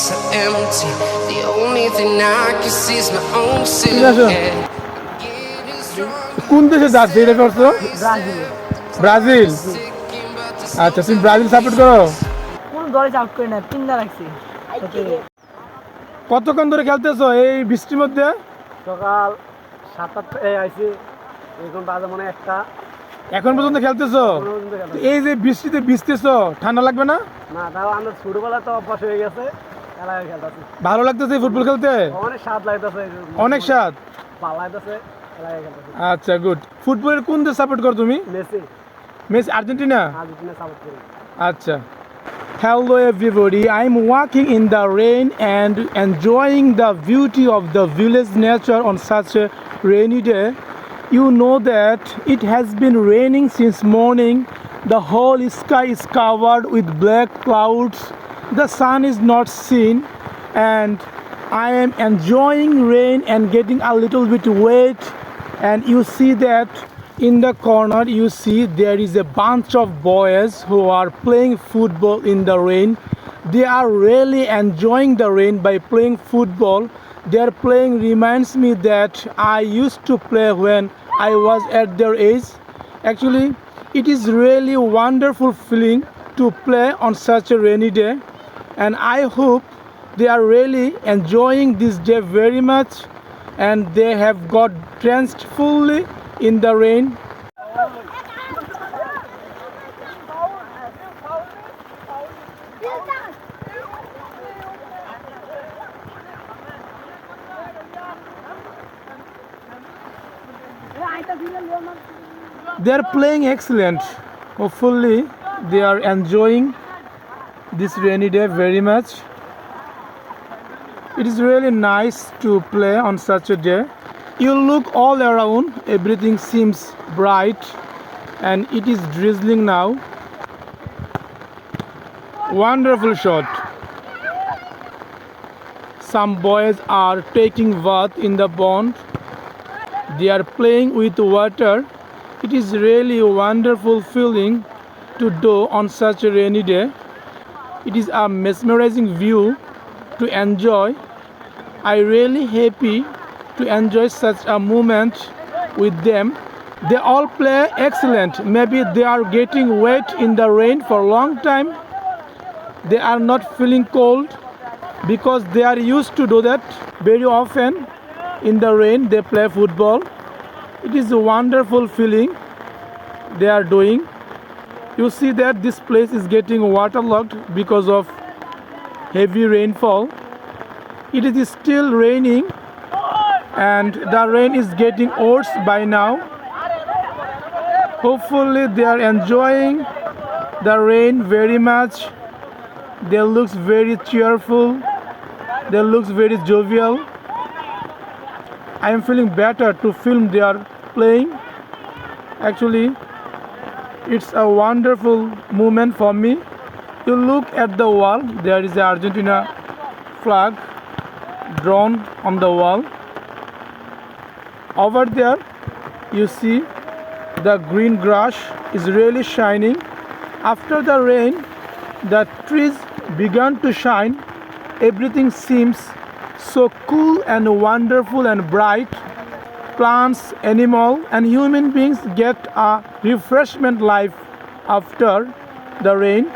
so empty. The only thing I can see is my own silhouette. Getting stronger. কোন দেশে যাচ্ছে এটা করছো? ব্রাজিলে ব্রাজিল। আচ্ছা, তুমি ব্রাজিল সাপোর্ট করো? কোন দলে আউট করে না, তিনটা রাখছি। কতক্ষণ ধরে খেলতেছো এই বৃষ্টির মধ্যে? সকাল 7-8 আইছি, এখন বাজে মনে হয় 1টা। এখন পর্যন্ত খেলতেছো? এই যে বৃষ্টিতে ভিজতেছো, ঠান্ডা লাগবে না? না, তাও আমাদের ছোটবেলা তো অভ্যাস হয়ে গেছে, খেলায় খেলতেছি। ভালো লাগতেছে ফুটবল খেলতে? অনেক স্বাদ লাগতেছে, অনেক স্বাদ। ভালো লাগতেছে, খেলায় খেলতেছি। আচ্ছা, গুড। ফুটবলের কোন দেশ সাপোর্ট করো তুমি? Messi, Messi, Argentina. Argentina support করি। আচ্ছা। Hello everybody, I'm walking in the rain and enjoying the beauty of the village nature on such a rainy day. You know that it has been raining since morning. The whole sky is covered with black clouds. The sun is not seen and I am enjoying rain and getting a little bit wet. And you see that in the corner you see there is a bunch of boys who are playing football in the rain. They are really enjoying the rain by playing football. Their playing reminds me that I used to play when I was at their age. Actually, it is really wonderful feeling to play on such a rainy day, and I hope they are really enjoying this day very much and they have got drenched fully in the rain. They are playing excellent. Hopefully they are enjoying this rainy day very much. It is really nice to play on such a day. You look all around, everything seems bright and it is drizzling now. Wonderful shot. Some boys are taking bath in the pond. They are playing with water. It is really a wonderful feeling to do on such a rainy day. It is a mesmerizing view to enjoy. I really happy to enjoy such a moment with them. They all play excellent. Maybe they are getting wet in the rain for a long time. They are not feeling cold because they are used to do that very often. In the rain they play football. It is a wonderful feeling they are doing. You see that this place is getting waterlogged because of heavy rainfall. It is still raining and the rain is getting worse by now. Hopefully they are enjoying the rain very much. They look very cheerful. They look very jovial. I am feeling better to film their playing. Actually, it's a wonderful moment for me. You look at the wall, there is an Argentina flag drawn on the wall. Over there, you see the green grass is really shining. After the rain, the trees began to shine. Everything seems so cool and wonderful and bright. Plants, animal and human beings get a refreshment life after the rain.